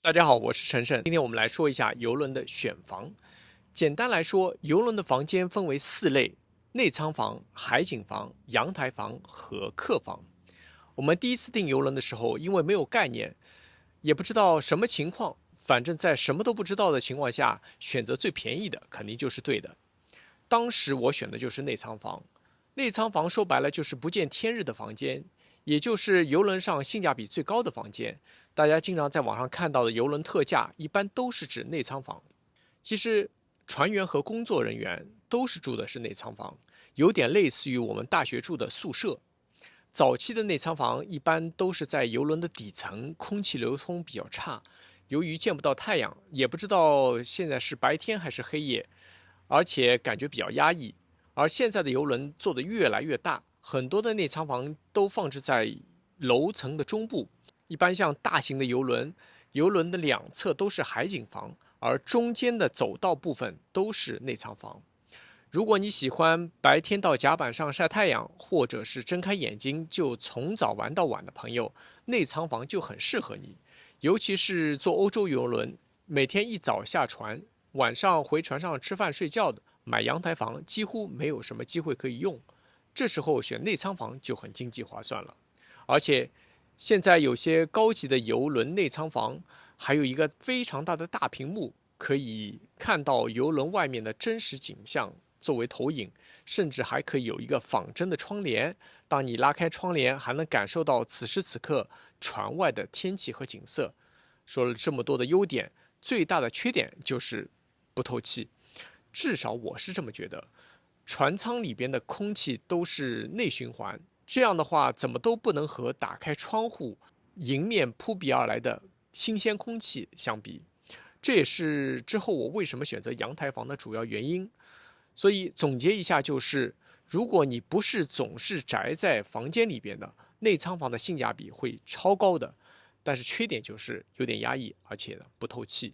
大家好，我是陈胜。今天我们来说一下邮轮的选房。简单来说，邮轮的房间分为4类：内舱房、海景房、阳台房和客房。我们第一次订邮轮的时候，因为没有概念，也不知道什么情况，反正在什么都不知道的情况下，选择最便宜的肯定就是对的。当时我选的就是内舱房。内舱房说白了就是不见天日的房间，也就是邮轮上性价比最高的房间。大家经常在网上看到的邮轮特价，一般都是指内舱房。其实，船员和工作人员都是住的是内舱房，有点类似于我们大学住的宿舍。早期的内舱房一般都是在邮轮的底层，空气流通比较差，由于见不到太阳，也不知道现在是白天还是黑夜，而且感觉比较压抑。而现在的邮轮做得越来越大，很多的内舱房都放置在楼层的中部。一般像大型的邮轮，邮轮的两侧都是海景房，而中间的走道部分都是内舱房。如果你喜欢白天到甲板上晒太阳，或者是睁开眼睛就从早玩到晚的朋友，内舱房就很适合你。尤其是坐欧洲邮轮，每天一早下船，晚上回船上吃饭睡觉的，买阳台房几乎没有什么机会可以用。这时候选内舱房就很经济划算了。而且现在有些高级的邮轮内舱房还有一个非常大的大屏幕，可以看到邮轮外面的真实景象作为投影，甚至还可以有一个仿真的窗帘。当你拉开窗帘，还能感受到此时此刻船外的天气和景色。说了这么多的优点，最大的缺点就是不透气，至少我是这么觉得。船舱里边的空气都是内循环，这样的话怎么都不能和打开窗户迎面扑鼻而来的新鲜空气相比。这也是之后我为什么选择阳台房的主要原因。所以总结一下就是，如果你不是总是宅在房间里边的，内舱房的性价比会超高的，但是缺点就是有点压抑，而且不透气。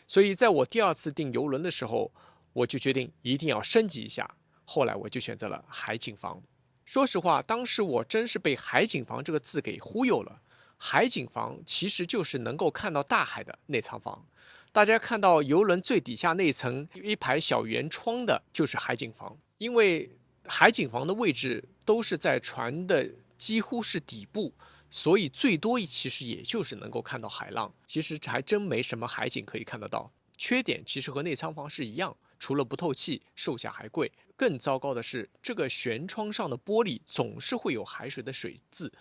所以在我第2次订邮轮的时候，我就决定一定要升级一下。后来我就选择了海景房。说实话，当时我真是被海景房这个字给忽悠了。海景房其实就是能够看到大海的内舱房。大家看到邮轮最底下那层一排小圆窗的，就是海景房。因为海景房的位置都是在船的几乎是底部，所以最多其实也就是能够看到海浪。其实还真没什么海景可以看得到。缺点其实和内舱房是一样，除了不透气，售价还贵。更糟糕的是，这个舷窗上的玻璃总是会有海水的水渍，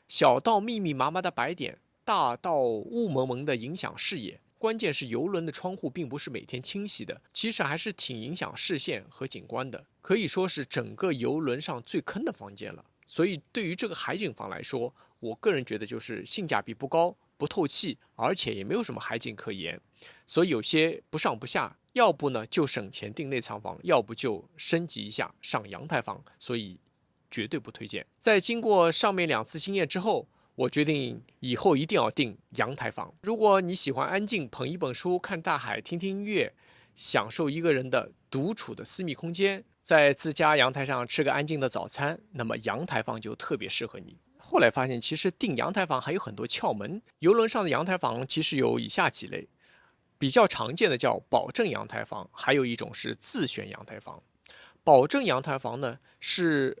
小到密密麻麻的白点，大到雾蒙蒙的影响视野。关键是邮轮的窗户并不是每天清洗的，其实还是挺影响视线和景观的，可以说是整个邮轮上最坑的房间了。所以对于这个海景房来说，我个人觉得就是性价比不高，不透气，而且也没有什么海景可言。所以有些不上不下，要不呢就省钱订内舱房，要不就升级一下上阳台房，所以绝对不推荐。在经过上面2次经验之后，我决定以后一定要订阳台房。如果你喜欢安静，捧一本书，看大海，听听音乐，享受一个人的独处的私密空间，在自家阳台上吃个安静的早餐，那么阳台房就特别适合你。后来发现，其实订阳台房还有很多窍门。邮轮上的阳台房其实有以下几类，比较常见的叫保证阳台房，还有一种是自选阳台房。保证阳台房呢是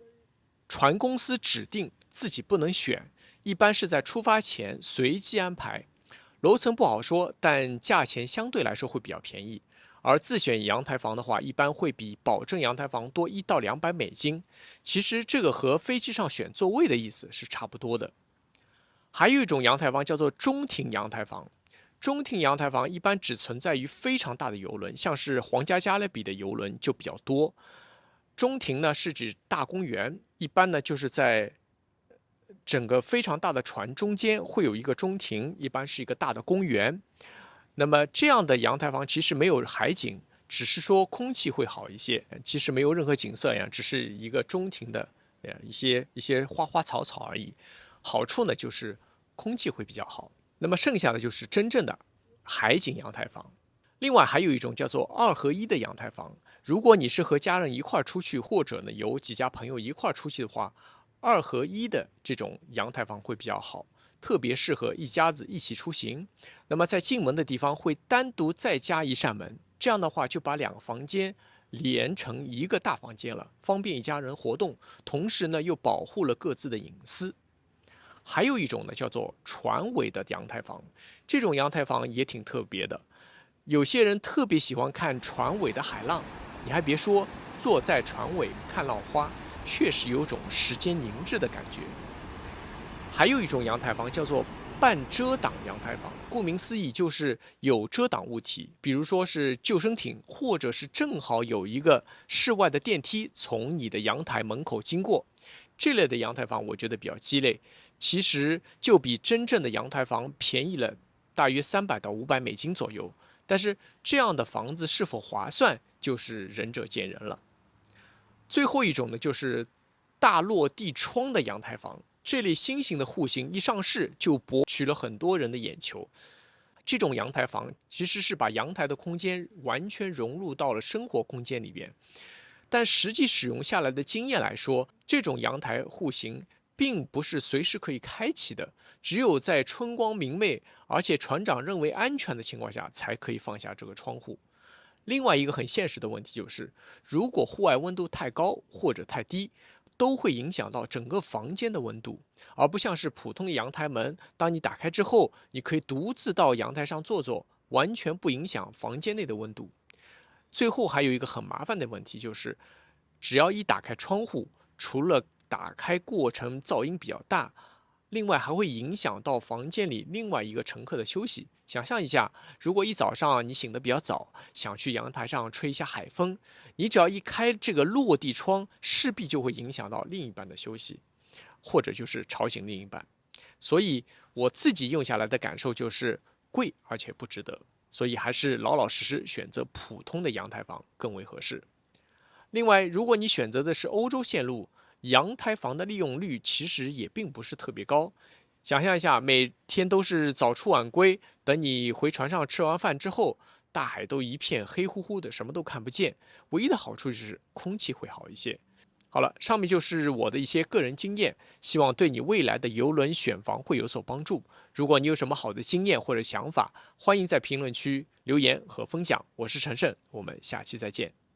船公司指定，自己不能选，一般是在出发前随机安排。楼层不好说，但价钱相对来说会比较便宜。而自选阳台房的话，一般会比保证阳台房多1到200美金。其实这个和飞机上选座位的意思是差不多的。还有一种阳台房叫做中庭阳台房。中庭阳台房一般只存在于非常大的邮轮，像是皇家加勒比的邮轮就比较多。中庭呢是指大公园，一般呢就是在整个非常大的船中间会有一个中庭，一般是一个大的公园。那么这样的阳台房其实没有海景，只是说空气会好一些，其实没有任何景色呀，只是一个中庭的一些花花草草而已。好处呢就是空气会比较好。那么剩下的就是真正的海景阳台房。另外还有一种叫做2合1的阳台房。如果你是和家人一块出去，或者呢有几家朋友一块出去的话，2合1的这种阳台房会比较好。特别适合一家子一起出行。那么在进门的地方会单独再加一扇门，这样的话就把2个房间连成一个大房间了，方便一家人活动，同时呢又保护了各自的隐私。还有一种呢叫做船尾的阳台房，这种阳台房也挺特别的，有些人特别喜欢看船尾的海浪，你还别说，坐在船尾看浪花，确实有种时间凝滞的感觉。还有一种阳台房叫做半遮挡阳台房，顾名思义就是有遮挡物体，比如说是救生艇，或者是正好有一个室外的电梯从你的阳台门口经过。这类的阳台房我觉得比较鸡肋，其实就比真正的阳台房便宜了大约300到500美金左右。但是这样的房子是否划算，就是仁者见仁了。最后一种呢，就是大落地窗的阳台房。这类新型的户型一上市就博取了很多人的眼球。这种阳台房其实是把阳台的空间完全融入到了生活空间里边，但实际使用下来的经验来说，这种阳台户型并不是随时可以开启的，只有在春光明媚而且船长认为安全的情况下才可以放下这个窗户。另外一个很现实的问题就是，如果户外温度太高或者太低，都会影响到整个房间的温度，而不像是普通的阳台门，当你打开之后，你可以独自到阳台上坐坐，完全不影响房间内的温度。最后还有一个很麻烦的问题就是，只要一打开窗户，除了打开过程噪音比较大，另外还会影响到房间里另外一个乘客的休息。想象一下，如果一早上你醒得比较早，想去阳台上吹一下海风，你只要一开这个落地窗，势必就会影响到另一半的休息，或者就是吵醒另一半。所以我自己用下来的感受就是贵而且不值得，所以还是老老实实选择普通的阳台房更为合适。另外，如果你选择的是欧洲线路，阳台房的利用率其实也并不是特别高。想象一下，每天都是早出晚归，等你回船上吃完饭之后，大海都一片黑乎乎的，什么都看不见。唯一的好处就是空气会好一些。好了，上面就是我的一些个人经验，希望对你未来的邮轮选房会有所帮助。如果你有什么好的经验或者想法，欢迎在评论区留言和分享。我是陈胜，我们下期再见。